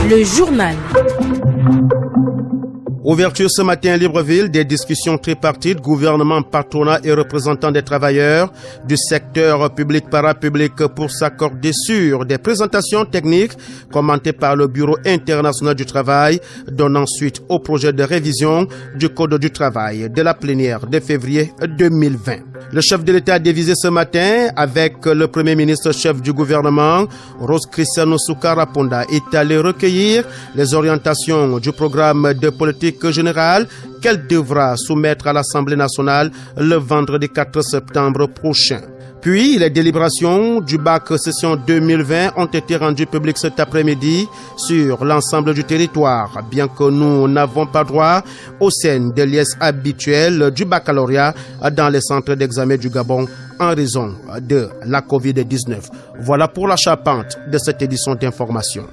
Le journal. Ouverture ce matin à Libreville des discussions tripartites, gouvernement, patronat et représentants des travailleurs du secteur public parapublic pour s'accorder sur des présentations techniques commentées par le Bureau international du travail, donnant suite au projet de révision du Code du travail de la plénière de février 2020. Le chef de l'État a dévisé ce matin avec le Premier ministre chef du gouvernement, Rose Cristiano Soukaraponda, est allé recueillir les orientations du programme de politique générale qu'elle devra soumettre à l'Assemblée nationale le vendredi 4 septembre prochain. Puis, les délibérations du bac session 2020 ont été rendues publiques cet après-midi sur l'ensemble du territoire, bien que nous n'avons pas droit aux scènes de liesse habituelles du baccalauréat dans les centres d'examen du Gabon en raison de la COVID-19. Voilà pour la charpente de cette édition d'information.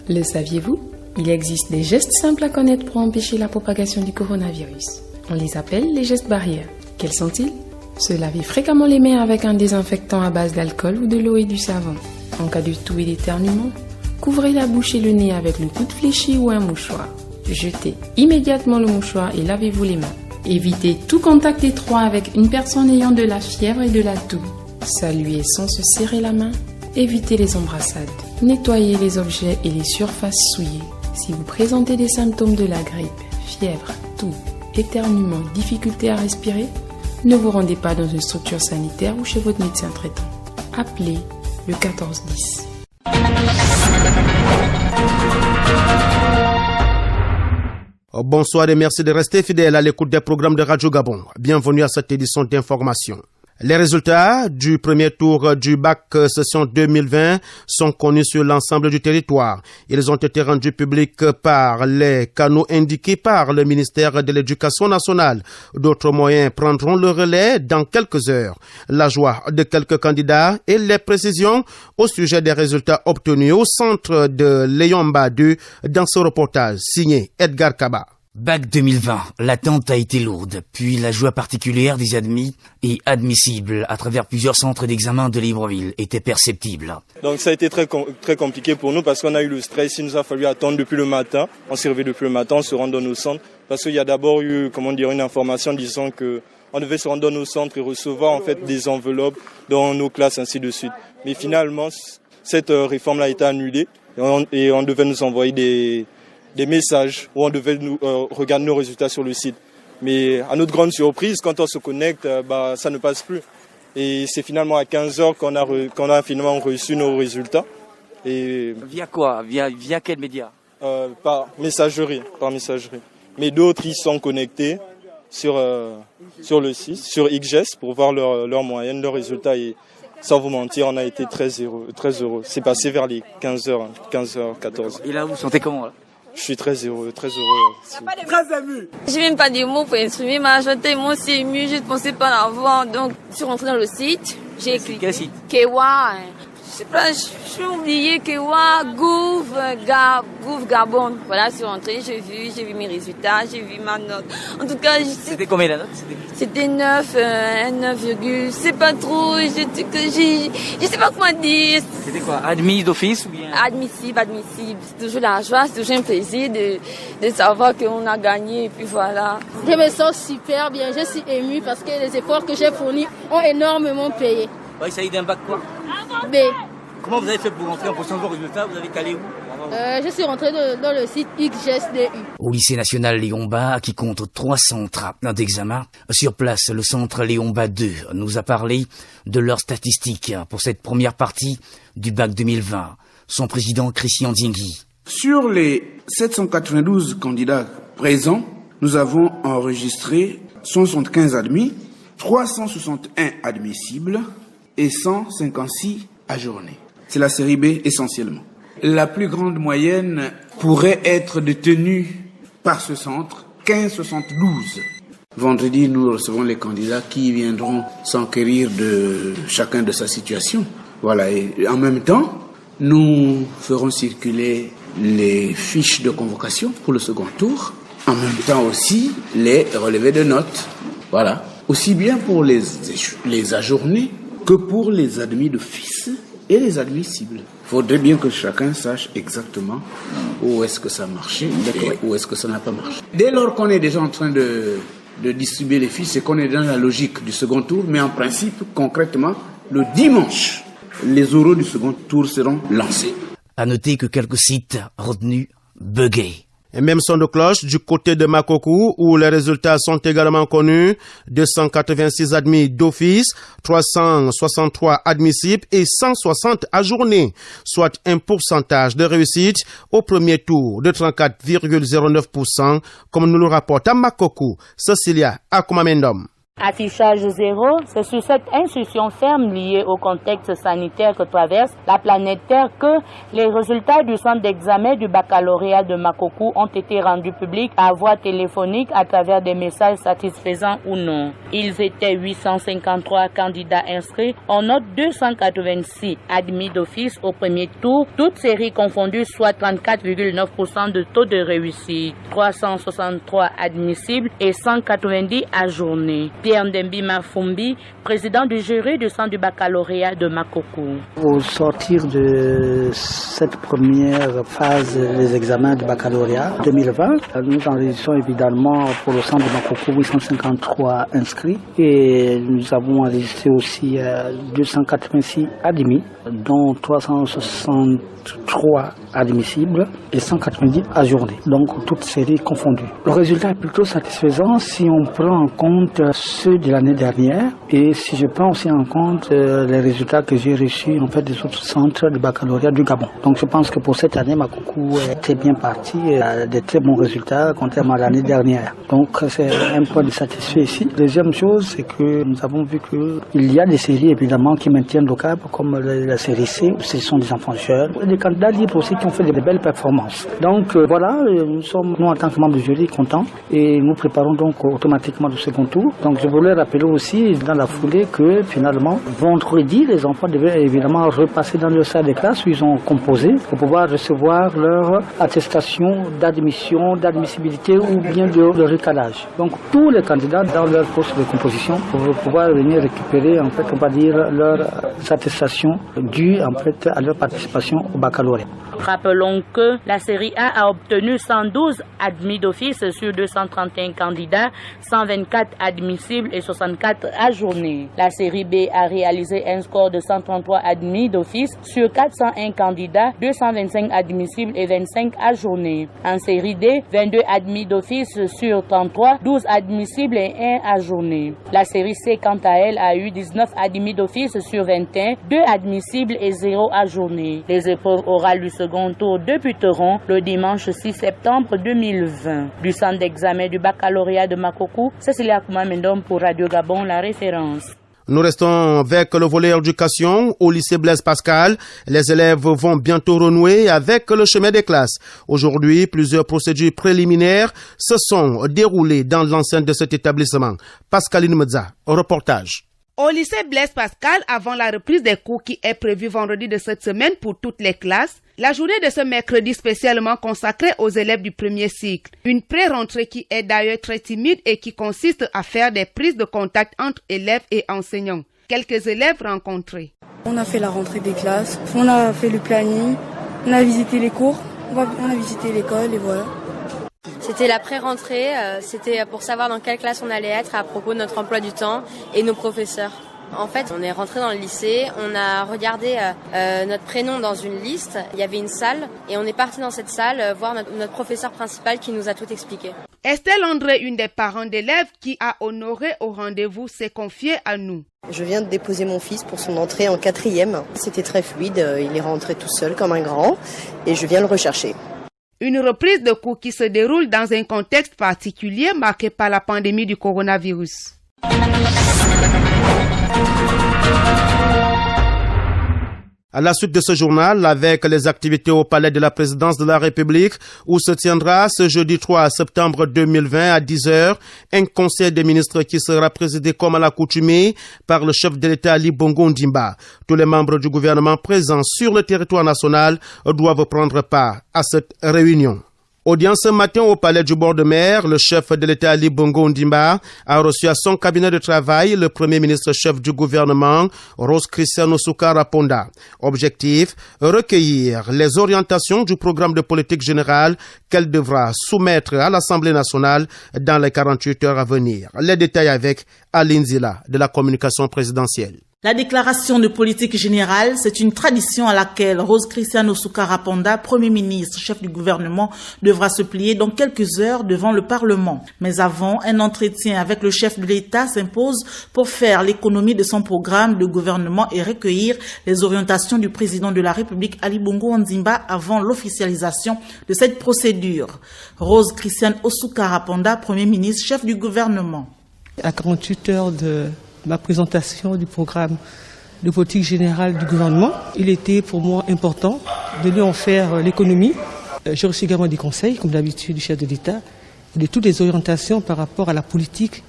Le saviez-vous ? Il existe des gestes simples à connaître pour empêcher la propagation du coronavirus. On les appelle les gestes barrières. Quels sont-ils ? Se laver fréquemment les mains avec un désinfectant à base d'alcool ou de l'eau et du savon. En cas de toux et d'éternuement, couvrez la bouche et le nez avec le coude fléchi ou un mouchoir. Jetez immédiatement le mouchoir et lavez-vous les mains. Évitez tout contact étroit avec une personne ayant de la fièvre et de la toux. Saluez sans se serrer la main. Évitez les embrassades. Nettoyez les objets et les surfaces souillées. Si vous présentez des symptômes de la grippe, fièvre, toux, éternuement, difficulté à respirer, ne vous rendez pas dans une structure sanitaire ou chez votre médecin traitant. Appelez le 1410. Bonsoir et merci de rester fidèles à l'écoute des programmes de Radio Gabon. Bienvenue à cette édition d'information. Les résultats du premier tour du bac session 2020 sont connus sur l'ensemble du territoire. Ils ont été rendus publics par les canaux indiqués par le ministère de l'Éducation nationale. D'autres moyens prendront le relais dans quelques heures. La joie de quelques candidats et les précisions au sujet des résultats obtenus au centre de Léomba 2 dans ce reportage signé Edgar Kaba. Bac 2020, l'attente a été lourde, puis la joie particulière des admis et admissibles à travers plusieurs centres d'examen de Libreville était perceptible. Donc ça a été très compliqué pour nous parce qu'on a eu le stress, il nous a fallu attendre depuis le matin. On s'est réveillé depuis le matin, on se rend dans nos centres parce qu'il y a d'abord eu, une information disant que on devait se rendre dans nos centres et recevoir en fait des enveloppes dans nos classes, ainsi de suite. Mais finalement, cette réforme-là a été annulée et on devait nous envoyer des messages où on devait regarder nos résultats sur le site. Mais à notre grande surprise, quand on se connecte, ça ne passe plus. Et c'est finalement à 15h qu'on a finalement reçu nos résultats. Et via quoi ? Via quel média ? Par messagerie. Mais d'autres, ils sont connectés sur le site, sur XGES, pour voir leur moyenne, leurs résultats. Et sans vous mentir, on a été très heureux. C'est passé vers les 15h, 14h. Et là, vous vous sentez comment là ? Je suis très heureux. Très ému. Je n'ai même pas des mots pour exprimer ma joie, tellement c'est ému, je ne pensais pas l'avoir. Donc, je suis rentrée dans le site, j'ai écrit quel site ? Kewa, je sais pas, je suis oublié Kewa, Gouv Gabon. Voilà, je suis rentrée, j'ai vu mes résultats, j'ai vu ma note. En tout cas, c'était combien la note ? C'était 9, 9, je sais pas trop, je sais pas comment dire. C'était quoi ? Admis d'office ou bien ? Admissible. C'est toujours la joie, c'est toujours un plaisir de savoir qu'on a gagné et puis voilà. Je me sens super bien, je suis émue parce que les efforts que j'ai fournis ont énormément payé. Il s'agit d'un bac quoi ? B. Comment vous avez fait pour rentrer en fonction de vos résultats ? Vous avez calé où ? Je suis rentré dans le site XGES-DU. Au lycée national Léomba, qui compte 3 centres d'examen, sur place, le centre Léomba 2 nous a parlé de leurs statistiques pour cette première partie du bac 2020. Son président Christian Dingui. Sur les 792 candidats présents, nous avons enregistré 175 admis, 361 admissibles et 156 ajournés. C'est la série B essentiellement. La plus grande moyenne pourrait être détenue par ce centre, 15,72. Vendredi, nous recevons les candidats qui viendront s'enquérir de chacun de sa situation. Voilà, et en même temps, nous ferons circuler les fiches de convocation pour le second tour. En même temps aussi, les relevés de notes. Voilà, aussi bien pour les ajournés que pour les admis d'office et les admissibles. Il faudrait bien que chacun sache exactement où est-ce que ça a marché et où est-ce que ça n'a pas marché. Dès lors qu'on est déjà en train de distribuer les fiches, c'est qu'on est dans la logique du second tour, mais en principe, concrètement, le dimanche, les oraux du second tour seront lancés. À noter que quelques sites retenus buggaient. Et même son de cloche du côté de Makokou, où les résultats sont également connus. 286 admis d'office, 363 admissibles et 160 ajournés, soit un pourcentage de réussite au premier tour de 34,09%, comme nous le rapporte à Makokou, Cecilia Akumamendom. Affichage zéro, c'est sur cette instruction ferme liée au contexte sanitaire que traverse la planète Terre que les résultats du centre d'examen du baccalauréat de Makokou ont été rendus publics à voie téléphonique à travers des messages satisfaisants ou non. Ils étaient 853 candidats inscrits, on note 286 admis d'office au premier tour, toutes séries confondues, soit 34,9% de taux de réussite, 363 admissibles et 190 ajournés. Pierre Ndembi Marfumbi, président du jury du centre du baccalauréat de Makokou. Au sortir de cette première phase des examens du baccalauréat 2020, nous enregistrons évidemment pour le centre de Makokou 853 inscrits et nous avons enregistré aussi 286 admis, dont 363 admissibles et 190 ajournés, donc toutes séries confondues. Le résultat est plutôt satisfaisant si on prend en compte ceux de l'année dernière et si je prends aussi en compte les résultats que j'ai reçus en fait des autres centres de baccalauréat du Gabon. Donc je pense que pour cette année, Makokou était bien parti et a des très bons résultats contrairement à l'année dernière. Donc c'est un point de satisfait ici. Deuxième chose, c'est que nous avons vu qu'il y a des séries évidemment qui maintiennent le cap, comme la série C, où ce sont des enfants jeunes, et des candidats libres aussi qui ont fait de belles performances. Donc voilà, nous sommes, nous en tant que membres du jury, contents et nous préparons donc automatiquement le second tour. Donc je voulais rappeler aussi dans la foulée que finalement, vendredi, les enfants devaient évidemment repasser dans le salle de classe où ils ont composé pour pouvoir recevoir leur attestation d'admission, d'admissibilité ou bien de recalage. Donc tous les candidats dans leur poste de composition pour pouvoir venir récupérer en fait, on va dire, leurs attestations dues en fait à leur participation au baccalauréat. Rappelons que la série A a obtenu 112 admis d'office sur 231 candidats, 124 admissibles et 64 ajournés. La série B a réalisé un score de 133 admis d'office sur 401 candidats, 225 admissibles et 25 ajournés. En série D, 22 admis d'office sur 33, 12 admissibles et 1 ajourné. La série C, quant à elle, a eu 19 admis d'office sur 21, 2 admissibles et 0 ajourné. Les épreuves orales du second tour débuteront le dimanche 6 septembre 2020. Du centre d'examen du baccalauréat de Makokou, Cecilia Akumamendom pour Radio Gabon, la référence. Nous restons avec le volet éducation au lycée Blaise Pascal. Les élèves vont bientôt renouer avec le chemin des classes. Aujourd'hui, plusieurs procédures préliminaires se sont déroulées dans l'enceinte de cet établissement. Pascaline Medza, reportage. Au lycée Blaise Pascal, avant la reprise des cours qui est prévue vendredi de cette semaine pour toutes les classes, la journée de ce mercredi spécialement consacrée aux élèves du premier cycle. Une pré-rentrée qui est d'ailleurs très timide et qui consiste à faire des prises de contact entre élèves et enseignants. Quelques élèves rencontrés. On a fait la rentrée des classes, on a fait le planning, on a visité les cours, on a visité l'école et voilà. C'était la pré-rentrée, c'était pour savoir dans quelle classe on allait être à propos de notre emploi du temps et nos professeurs. En fait, on est rentré dans le lycée, on a regardé notre prénom dans une liste, il y avait une salle et on est parti dans cette salle voir notre professeur principal qui nous a tout expliqué. Estelle André, une des parents d'élèves qui a honoré au rendez-vous, s'est confiée à nous. Je viens de déposer mon fils pour son entrée en 4e. C'était très fluide, il est rentré tout seul comme un grand et je viens le rechercher. Une reprise de cours qui se déroule dans un contexte particulier marqué par la pandémie du coronavirus. À la suite de ce journal, avec les activités au Palais de la Présidence de la République, où se tiendra ce jeudi 3 septembre 2020 à 10h, un conseil des ministres qui sera présidé comme à l'accoutumée par le chef de l'État Ali Bongo Ondimba. Tous les membres du gouvernement présents sur le territoire national doivent prendre part à cette réunion. Audience ce matin au palais du bord de mer, le chef de l'État Ali Bongo Ondimba a reçu à son cabinet de travail le premier ministre chef du gouvernement, Rose Christian Osuka Ponda. Objectif, recueillir les orientations du programme de politique générale qu'elle devra soumettre à l'Assemblée nationale dans les 48 heures à venir. Les détails avec Aline Zila de la communication présidentielle. La déclaration de politique générale, c'est une tradition à laquelle Rose Christian Osuka Ponda, Premier ministre, chef du gouvernement, devra se plier dans quelques heures devant le Parlement. Mais avant, un entretien avec le chef de l'État s'impose pour faire l'économie de son programme de gouvernement et recueillir les orientations du président de la République, Ali Bongo Ondimba, avant l'officialisation de cette procédure. Rose Christian Osuka Ponda, Premier ministre, chef du gouvernement. À 48 heures de ma présentation du programme de politique générale du gouvernement, il était pour moi important de lui en faire l'économie. J'ai reçu également des conseils, comme d'habitude, du chef de l'État, de toutes les orientations par rapport à la politique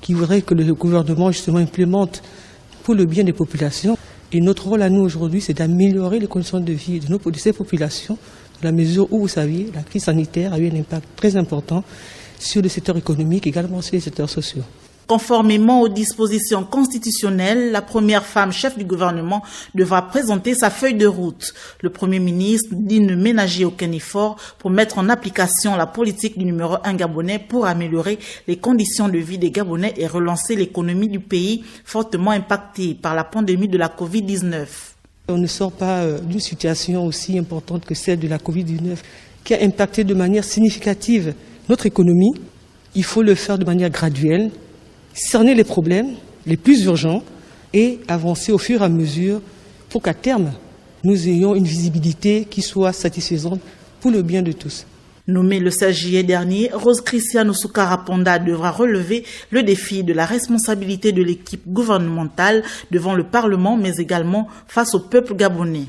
qui voudrait que le gouvernement justement implémente pour le bien des populations. Et notre rôle à nous aujourd'hui, c'est d'améliorer les conditions de vie de ces populations, dans la mesure où, vous savez, la crise sanitaire a eu un impact très important sur le secteur économique, également sur les secteurs sociaux. Conformément aux dispositions constitutionnelles, la première femme chef du gouvernement devra présenter sa feuille de route. Le Premier ministre dit ne ménager aucun effort pour mettre en application la politique du numéro 1 gabonais pour améliorer les conditions de vie des Gabonais et relancer l'économie du pays fortement impactée par la pandémie de la Covid-19. On ne sort pas d'une situation aussi importante que celle de la Covid-19 qui a impacté de manière significative notre économie. Il faut le faire de manière graduelle, cerner les problèmes les plus urgents et avancer au fur et à mesure pour qu'à terme, nous ayons une visibilité qui soit satisfaisante pour le bien de tous. Nommée le 16 juillet dernier, Rose Christian Osuka Ponda devra relever le défi de la responsabilité de l'équipe gouvernementale devant le Parlement, mais également face au peuple gabonais.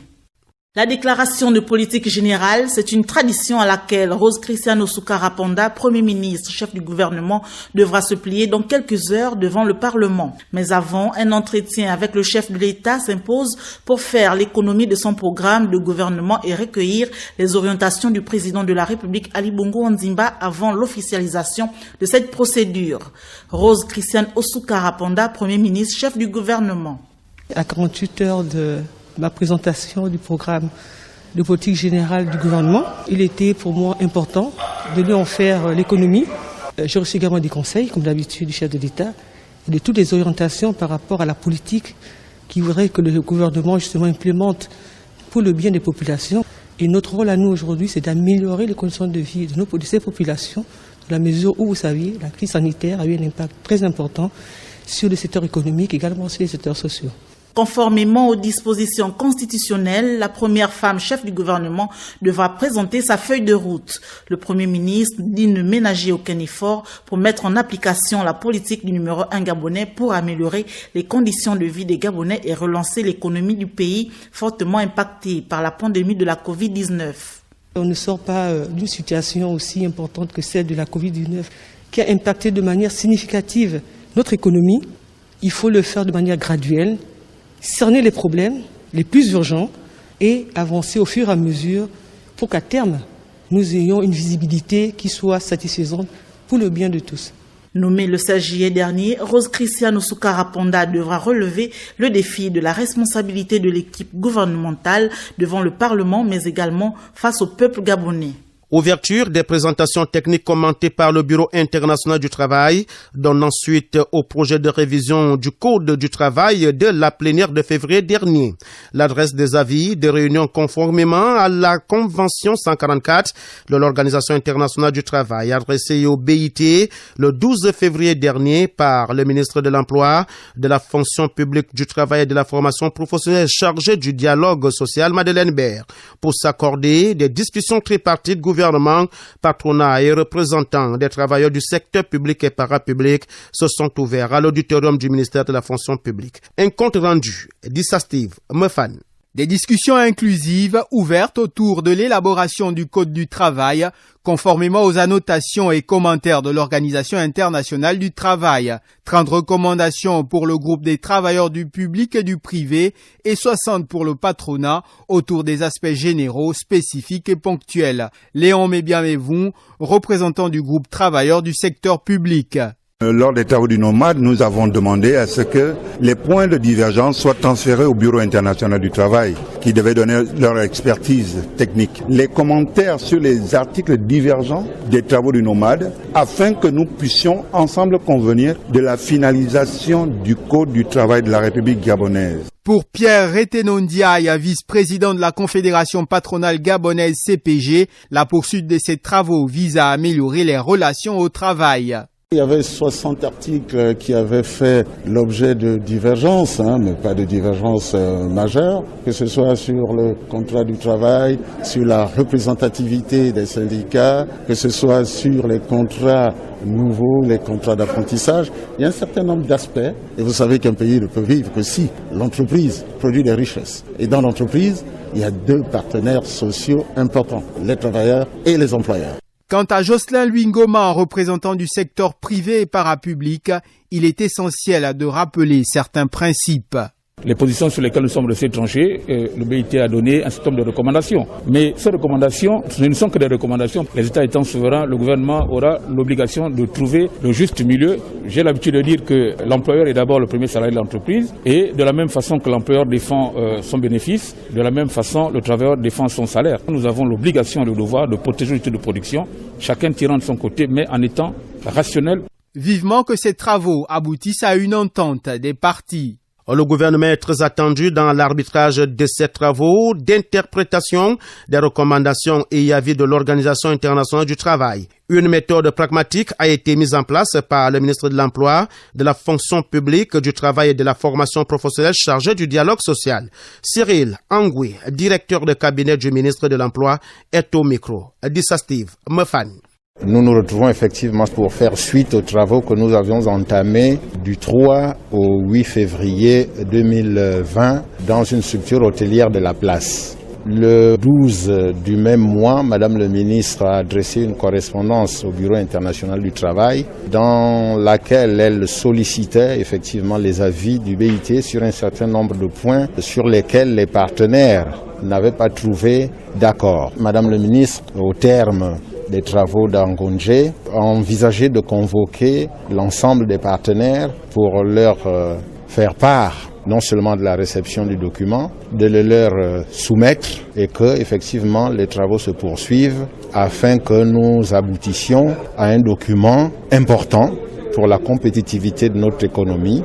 La déclaration de politique générale, c'est une tradition à laquelle Rose Christian Osuka Ponda, Premier ministre, chef du gouvernement, devra se plier dans quelques heures devant le Parlement. Mais avant, un entretien avec le chef de l'État s'impose pour faire l'économie de son programme de gouvernement et recueillir les orientations du président de la République, Ali Bongo Ondimba, avant l'officialisation de cette procédure. Rose Christian Osuka Ponda, Premier ministre, chef du gouvernement. À 48 heures de ma présentation du programme de politique générale du gouvernement, il était pour moi important de lui en faire l'économie. J'ai reçu également des conseils, comme d'habitude, du chef de l'État, de toutes les orientations par rapport à la politique qui voudrait que le gouvernement justement implémente pour le bien des populations. Et notre rôle à nous aujourd'hui, c'est d'améliorer les conditions de vie de ces populations, dans la mesure où, vous savez, la crise sanitaire a eu un impact très important sur le secteur économique, également sur les secteurs sociaux. Conformément aux dispositions constitutionnelles, la première femme chef du gouvernement devra présenter sa feuille de route. Le Premier ministre dit ne ménager aucun effort pour mettre en application la politique du numéro 1 gabonais pour améliorer les conditions de vie des Gabonais et relancer l'économie du pays fortement impactée par la pandémie de la Covid-19. On ne sort pas d'une situation aussi importante que celle de la Covid-19 qui a impacté de manière significative notre économie. Il faut le faire de manière graduelle, cerner les problèmes les plus urgents et avancer au fur et à mesure pour qu'à terme, nous ayons une visibilité qui soit satisfaisante pour le bien de tous. Nommée le 16 juillet dernier, Rose Christian Osuka Ponda devra relever le défi de la responsabilité de l'équipe gouvernementale devant le Parlement, mais également face au peuple gabonais. Ouverture des présentations techniques commentées par le Bureau international du travail, donnant suite au projet de révision du Code du travail de la plénière de février dernier. L'adresse des avis de réunion conformément à la Convention 144 de l'Organisation internationale du travail, adressée au BIT le 12 février dernier par le ministre de l'Emploi, de la fonction publique du travail et de la formation professionnelle chargé du dialogue social, Madeleine Baird, pour s'accorder des discussions tripartites gouvernementales, patronat et représentants des travailleurs du secteur public et parapublic se sont ouverts à l'auditorium du ministère de la fonction publique. Un compte rendu d'Issa Steve Mefan. Des discussions inclusives ouvertes autour de l'élaboration du Code du travail, conformément aux annotations et commentaires de l'Organisation internationale du travail. 30 recommandations pour le groupe des travailleurs du public et du privé et 60 pour le patronat autour des aspects généraux, spécifiques et ponctuels. Léon Mébiamevou, représentant du groupe travailleurs du secteur public. Lors des travaux du nomade, nous avons demandé à ce que les points de divergence soient transférés au Bureau international du travail, qui devait donner leur expertise technique. Les commentaires sur les articles divergents des travaux du nomade, afin que nous puissions ensemble convenir de la finalisation du Code du travail de la République gabonaise. Pour Pierre Retenondiaï, vice-président de la Confédération patronale gabonaise CPG, la poursuite de ces travaux vise à améliorer les relations au travail. Il y avait 60 articles qui avaient fait l'objet de divergences, mais pas de divergences majeures, que ce soit sur le contrat du travail, sur la représentativité des syndicats, que ce soit sur les contrats nouveaux, les contrats d'apprentissage. Il y a un certain nombre d'aspects, et vous savez qu'un pays ne peut vivre que si l'entreprise produit des richesses. Et dans l'entreprise, il y a deux partenaires sociaux importants, les travailleurs et les employeurs. Quant à Jocelyn Luingoma, représentant du secteur privé et parapublic, il est essentiel de rappeler certains principes. Les positions sur lesquelles nous sommes restés tranchés, le BIT a donné un certain nombre de recommandations. Mais ces recommandations, ce ne sont que des recommandations. Les États étant souverains, le gouvernement aura l'obligation de trouver le juste milieu. J'ai l'habitude de dire que l'employeur est d'abord le premier salarié de l'entreprise et de la même façon que l'employeur défend son bénéfice, de la même façon le travailleur défend son salaire. Nous avons l'obligation et le devoir de protéger l'outil de production, chacun tirant de son côté mais en étant rationnel. Vivement que ces travaux aboutissent à une entente des parties. Le gouvernement est très attendu dans l'arbitrage de ces travaux d'interprétation des recommandations et avis de l'Organisation internationale du travail. Une méthode pragmatique a été mise en place par le ministre de l'Emploi, de la fonction publique, du travail et de la formation professionnelle chargé du dialogue social. Cyril Angui, directeur de cabinet du ministre de l'Emploi, est au micro. Dissa Steve Mefani. Nous nous retrouvons effectivement pour faire suite aux travaux que nous avions entamés du 3 au 8 février 2020 dans une structure hôtelière de la place. Le 12 du même mois, Madame le ministre a adressé une correspondance au Bureau international du travail dans laquelle elle sollicitait effectivement les avis du BIT sur un certain nombre de points sur lesquels les partenaires n'avaient pas trouvé d'accord. Madame le ministre, au terme des travaux d'Angondje, a envisagé de convoquer l'ensemble des partenaires pour leur faire part non seulement de la réception du document, de le leur soumettre et que effectivement les travaux se poursuivent afin que nous aboutissions à un document important pour la compétitivité de notre économie,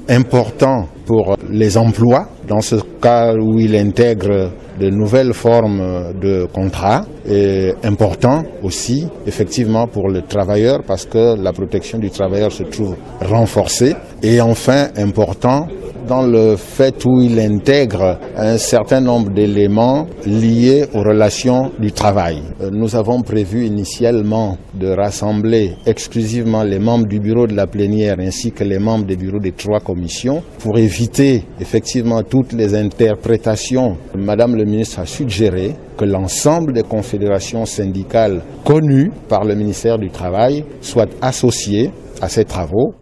important pour les emplois, dans ce cas où il intègre de nouvelles formes de contrats, et important aussi effectivement pour le travailleur parce que la protection du travailleur se trouve renforcée, et enfin important dans le fait où il intègre un certain nombre d'éléments liés aux relations du travail. Nous avons prévu initialement de rassembler exclusivement les membres du bureau de la plénière ainsi que les membres des bureaux des 3 commissions pour éviter effectivement toutes les interprétations. Madame le ministre a suggéré que l'ensemble des confédérations syndicales connues par le ministère du Travail soient associées à ces travaux.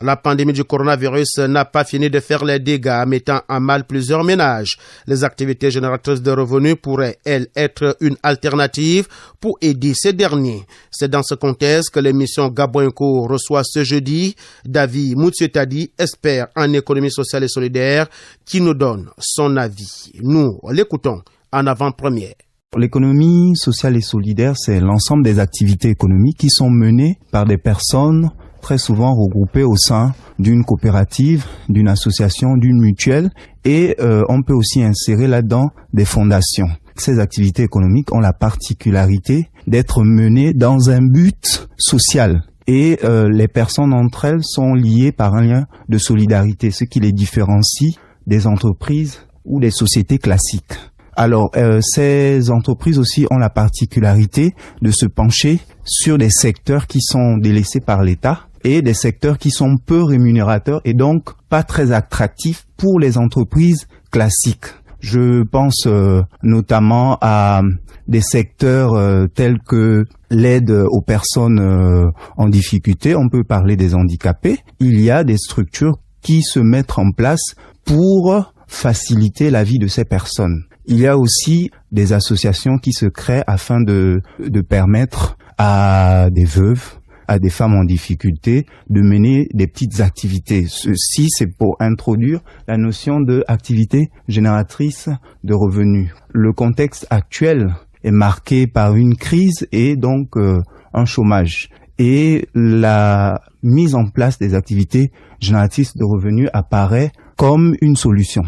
La pandémie du coronavirus n'a pas fini de faire les dégâts, mettant à mal plusieurs ménages. Les activités génératrices de revenus pourraient, elles, être une alternative pour aider ces derniers. C'est dans ce contexte que l'émission Gabon Inco reçoit ce jeudi David Moutsetadi, expert en économie sociale et solidaire, qui nous donne son avis. Nous l'écoutons en avant-première. L'économie sociale et solidaire, c'est l'ensemble des activités économiques qui sont menées par des personnes très souvent regroupés au sein d'une coopérative, d'une association, d'une mutuelle, et on peut aussi insérer là-dedans des fondations. Ces activités économiques ont la particularité d'être menées dans un but social. Et les personnes entre elles sont liées par un lien de solidarité, ce qui les différencie des entreprises ou des sociétés classiques. Alors, ces entreprises aussi ont la particularité de se pencher sur des secteurs qui sont délaissés par l'État et des secteurs qui sont peu rémunérateurs et donc pas très attractifs pour les entreprises classiques. Je pense notamment à des secteurs tels que l'aide aux personnes en difficulté. On peut parler des handicapés. Il y a des structures qui se mettent en place pour faciliter la vie de ces personnes. Il y a aussi des associations qui se créent afin de permettre à des veuves, à des femmes en difficulté de mener des petites activités. Ceci, c'est pour introduire la notion d'activité génératrice de revenus. Le contexte actuel est marqué par une crise et donc un chômage. Et la mise en place des activités génératrices de revenus apparaît comme une solution.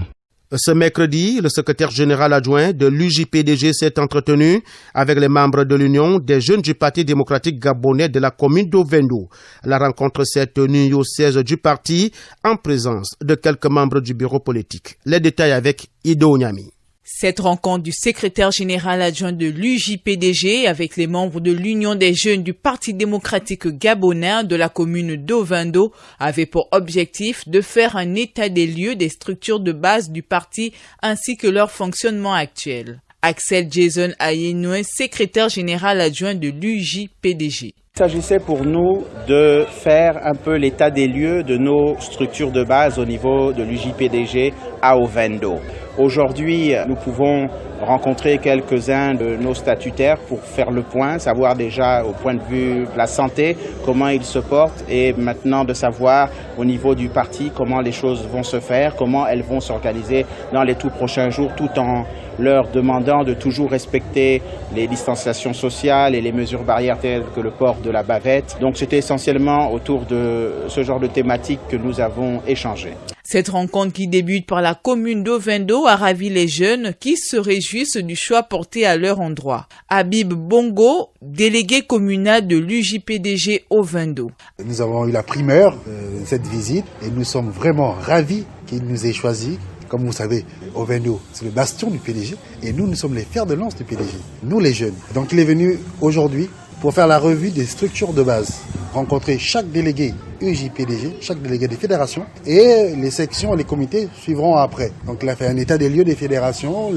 Ce mercredi, le secrétaire général adjoint de l'UJPDG s'est entretenu avec les membres de l'Union des jeunes du Parti démocratique gabonais de la commune d'Ovendo. La rencontre s'est tenue au siège du parti en présence de quelques membres du bureau politique. Les détails avec Ido Onyami. Cette rencontre du secrétaire général adjoint de l'UJPDG avec les membres de l'Union des jeunes du Parti démocratique gabonais de la commune d'Ovendo avait pour objectif de faire un état des lieux des structures de base du parti ainsi que leur fonctionnement actuel. Axel Jason Ayenoué, secrétaire général adjoint de l'UJPDG. Il s'agissait pour nous de faire un peu l'état des lieux de nos structures de base au niveau de l'UJPDG à Ovendo. Aujourd'hui, nous pouvons rencontrer quelques-uns de nos statutaires pour faire le point, savoir déjà au point de vue de la santé comment ils se portent et maintenant de savoir au niveau du parti comment les choses vont se faire, comment elles vont s'organiser dans les tout prochains jours tout en leur demandant de toujours respecter les distanciations sociales et les mesures barrières telles que le port de la bavette. Donc c'était essentiellement autour de ce genre de thématique que nous avons échangé. Cette rencontre qui débute par la commune d'Ovendo a ravi les jeunes qui se réjouissent du choix porté à leur endroit. Habib Bongo, délégué communal de l'UJPDG Ovendo. Nous avons eu la primeur de cette visite et nous sommes vraiment ravis qu'il nous ait choisis. Comme vous savez, Ovendo, c'est le bastion du PDG et nous sommes les fers de lance du PDG, nous les jeunes. Donc il est venu aujourd'hui pour faire la revue des structures de base, rencontrer chaque délégué UJPDG, chaque délégué des fédérations et les sections et les comités suivront après. Donc il a fait un état des lieux des fédérations,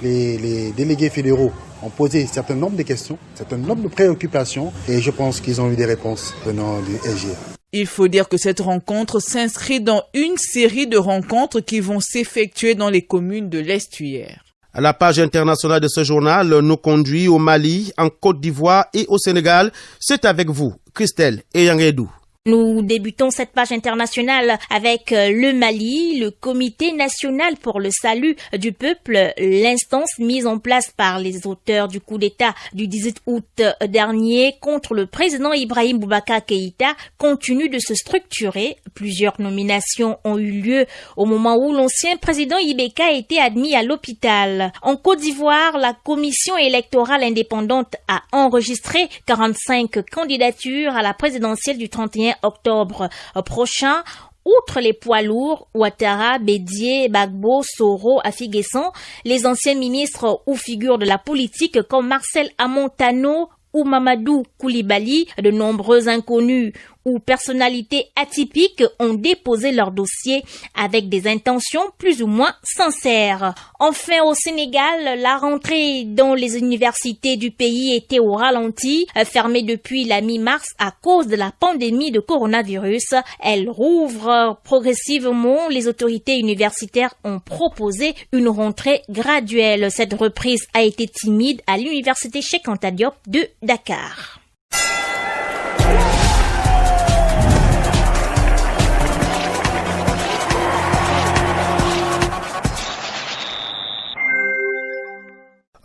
les délégués fédéraux ont posé un certain nombre de questions, un certain nombre de préoccupations et je pense qu'ils ont eu des réponses venant du SGR. Il faut dire que cette rencontre s'inscrit dans une série de rencontres qui vont s'effectuer dans les communes de l'Estuaire. La page internationale de ce journal nous conduit au Mali, en Côte d'Ivoire et au Sénégal. C'est avec vous, Christelle Eyangedou. Nous débutons cette page internationale avec le Mali, le Comité national pour le salut du peuple, l'instance mise en place par les auteurs du coup d'État du 18 août dernier contre le président Ibrahim Boubacar Keïta continue de se structurer. Plusieurs nominations ont eu lieu au moment où l'ancien président Ibeka a été admis à l'hôpital. En Côte d'Ivoire, la commission électorale indépendante a enregistré 45 candidatures à la présidentielle du 31 octobre prochain. Outre les poids lourds, Ouattara, Bédié, Bagbo, Soro, Afiguessan, les anciens ministres ou figures de la politique comme Marcel Amontano ou Mamadou Koulibaly, de nombreux inconnus ou personnalités atypiques ont déposé leur dossier avec des intentions plus ou moins sincères. Enfin, au Sénégal, la rentrée dans les universités du pays était au ralenti, fermée depuis la mi-mars à cause de la pandémie de coronavirus. Elle rouvre progressivement. Les autorités universitaires ont proposé une rentrée graduelle. Cette reprise a été timide à l'université Cheikh Anta Diop de Dakar.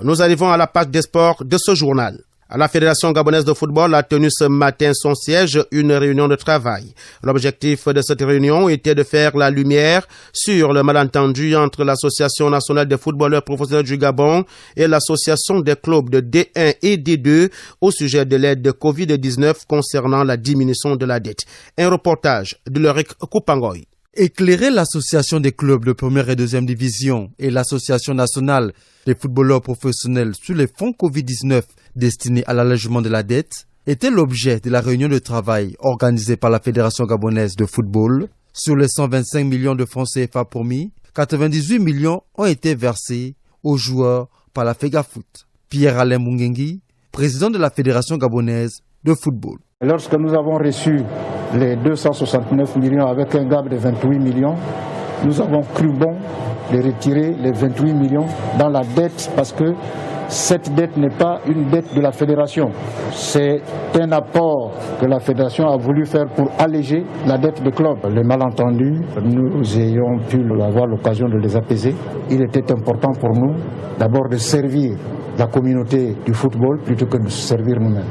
Nous arrivons à la page des sports de ce journal. La Fédération gabonaise de football a tenu ce matin son siège, une réunion de travail. L'objectif de cette réunion était de faire la lumière sur le malentendu entre l'Association nationale des footballeurs professionnels du Gabon et l'Association des clubs de D1 et D2 au sujet de l'aide de Covid-19 concernant la diminution de la dette. Un reportage de Loric Koupangoy. Éclairer l'association des clubs de première et deuxième division et l'association nationale des footballeurs professionnels sur les fonds Covid-19 destinés à l'allègement de la dette, était l'objet de la réunion de travail organisée par la Fédération gabonaise de football. Sur les 125 millions de francs CFA promis, 98 millions ont été versés aux joueurs par la FEGAFOOT. Pierre-Alain Mungengi, président de la Fédération gabonaise de football. Lorsque nous avons reçu les 269 millions avec un gap de 28 millions, nous avons cru bon de retirer les 28 millions dans la dette parce que cette dette n'est pas une dette de la fédération. C'est un apport que la fédération a voulu faire pour alléger la dette des clubs. Les malentendus, nous ayons pu avoir l'occasion de les apaiser. Il était important pour nous d'abord de servir la communauté du football plutôt que de se servir nous-mêmes.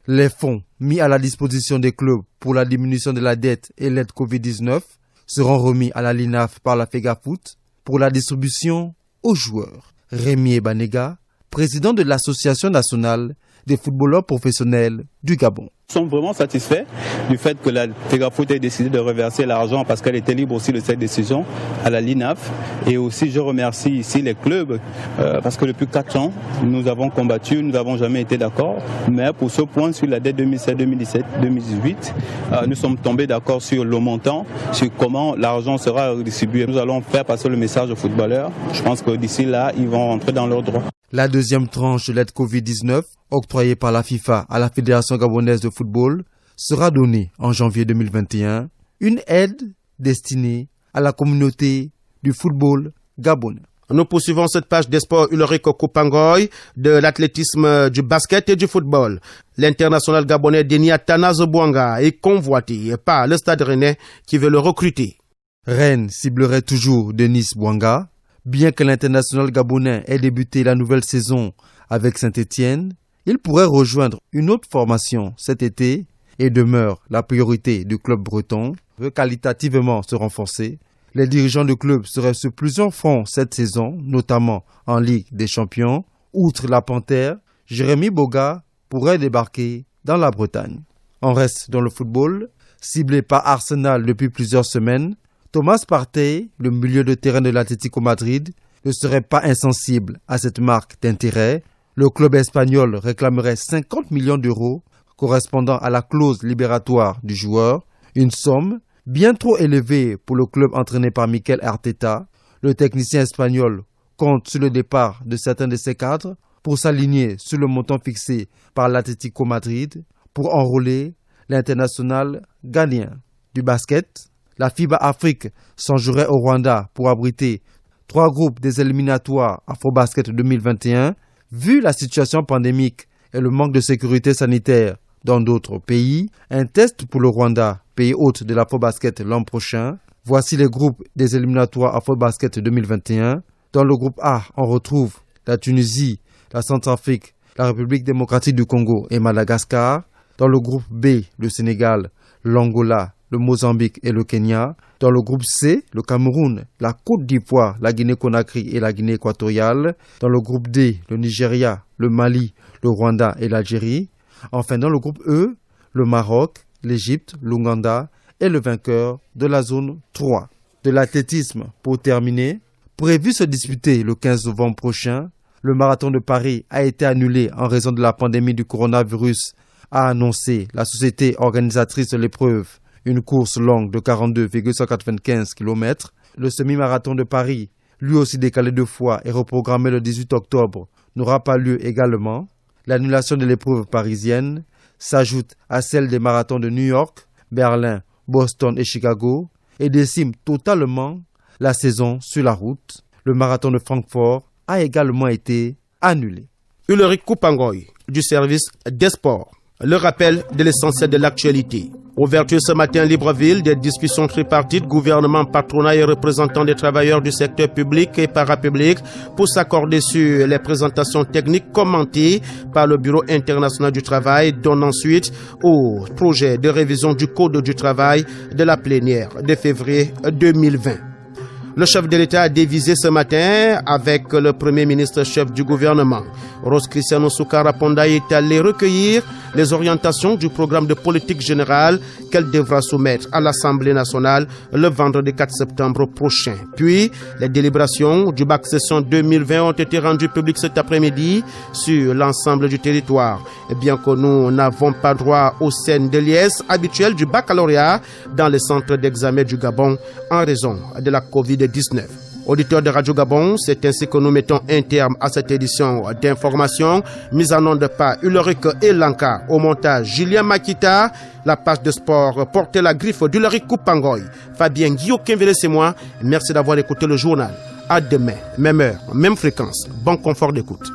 Les fonds mis à la disposition des clubs pour la diminution de la dette et l'aide Covid-19 seront remis à la LINAF par la FEGAFOOT pour la distribution aux joueurs. Rémi Banega, président de l'Association nationale des footballeurs professionnels du Gabon. Nous sommes vraiment satisfaits du fait que la FEGAFOOT ait décidé de reverser l'argent parce qu'elle était libre aussi de cette décision à la LINAF. Et aussi je remercie ici les clubs parce que depuis 4 ans nous avons combattu, nous n'avons jamais été d'accord. Mais pour ce point sur la dette 2016, 2017, 2018, nous sommes tombés d'accord sur le montant, sur comment l'argent sera redistribué. Nous allons faire passer le message aux footballeurs. Je pense que d'ici là, ils vont rentrer dans leurs droits. La deuxième tranche de l'aide Covid-19, octroyée par la FIFA à la Fédération gabonaise de football, sera donnée en janvier 2021. Une aide destinée à la communauté du football gabonais. Nous poursuivons cette page des sports Ulrich Koupangoy, de l'athlétisme, du basket et du football. L'international gabonais Denis Athanase Bouanga est convoité par le Stade Rennais qui veut le recruter. Rennes ciblerait toujours Denis Bouanga. Bien que l'international gabonais ait débuté la nouvelle saison avec Saint-Étienne, il pourrait rejoindre une autre formation cet été et demeure la priorité du club breton. Veut qualitativement se renforcer. Les dirigeants du club seraient sur plusieurs fronts cette saison, notamment en Ligue des Champions. Outre la Panthère, Jérémy Boga pourrait débarquer dans la Bretagne. On reste dans le football. Ciblé par Arsenal depuis plusieurs semaines, Thomas Partey, le milieu de terrain de l'Atlético Madrid, ne serait pas insensible à cette marque d'intérêt. Le club espagnol réclamerait 50 millions d'euros correspondant à la clause libératoire du joueur, une somme bien trop élevée pour le club entraîné par Mikel Arteta. Le technicien espagnol compte sur le départ de certains de ses cadres pour s'aligner sur le montant fixé par l'Atlético Madrid pour enrôler l'international ghanéen. Du basket, la FIBA Afrique songerait au Rwanda pour abriter 3 groupes des éliminatoires Afrobasket 2021. Vu la situation pandémique et le manque de sécurité sanitaire dans d'autres pays, un test pour le Rwanda, pays hôte de l'Afrobasket l'an prochain. Voici les groupes des éliminatoires Afrobasket 2021. Dans le groupe A, on retrouve la Tunisie, la Centrafrique, la République démocratique du Congo et Madagascar. Dans le groupe B, le Sénégal, l'Angola, le Mozambique et le Kenya. Dans le groupe C, le Cameroun, la Côte d'Ivoire, la Guinée-Conakry et la Guinée équatoriale. Dans le groupe D, le Nigeria, le Mali, le Rwanda et l'Algérie. Enfin, dans le groupe E, le Maroc, l'Égypte, l'Ouganda et le vainqueur de la zone 3. De l'athlétisme, pour terminer, prévu se disputer le 15 novembre prochain, le marathon de Paris a été annulé en raison de la pandémie du coronavirus, a annoncé la société organisatrice de l'épreuve. Une course longue de 42,195 km. Le semi-marathon de Paris, lui aussi décalé 2 fois et reprogrammé le 18 octobre, n'aura pas lieu également. L'annulation de l'épreuve parisienne s'ajoute à celle des marathons de New York, Berlin, Boston et Chicago et décime totalement la saison sur la route. Le marathon de Francfort a également été annulé. Ulrich Koupangoy, du service des sports. Le rappel de l'essentiel de l'actualité. Ouverture ce matin à Libreville des discussions tripartites, gouvernement, patronat et représentants des travailleurs du secteur public et parapublic pour s'accorder sur les présentations techniques commentées par le Bureau international du travail, donnant suite au projet de révision du Code du travail de la plénière de février 2020. Le chef de l'État a dévisé ce matin avec le Premier ministre chef du gouvernement. Rose Cristiano Soukara Ponda est allé recueillir les orientations du programme de politique générale qu'elle devra soumettre à l'Assemblée nationale le vendredi 4 septembre prochain. Puis, les délibérations du bac session 2020 ont été rendues publiques cet après-midi sur l'ensemble du territoire. Et bien que nous n'avons pas droit aux scènes de liesse habituelles du baccalauréat dans les centres d'examen du Gabon en raison de la COVID-19. Auditeurs de Radio Gabon, c'est ainsi que nous mettons un terme à cette édition d'information mise en onde par Ulrich Elanka. Au montage, Julien Makita. La page de sport portait la griffe d'Ulrich Koupangoy. Fabien Guillaume Kenvele, c'est moi. Merci d'avoir écouté le journal. À demain, même heure, même fréquence. Bon confort d'écoute.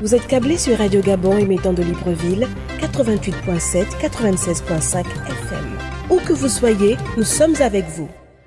Vous êtes câblé sur Radio Gabon émettant de Libreville, 88.7, 96.5 FM. Où que vous soyez, nous sommes avec vous.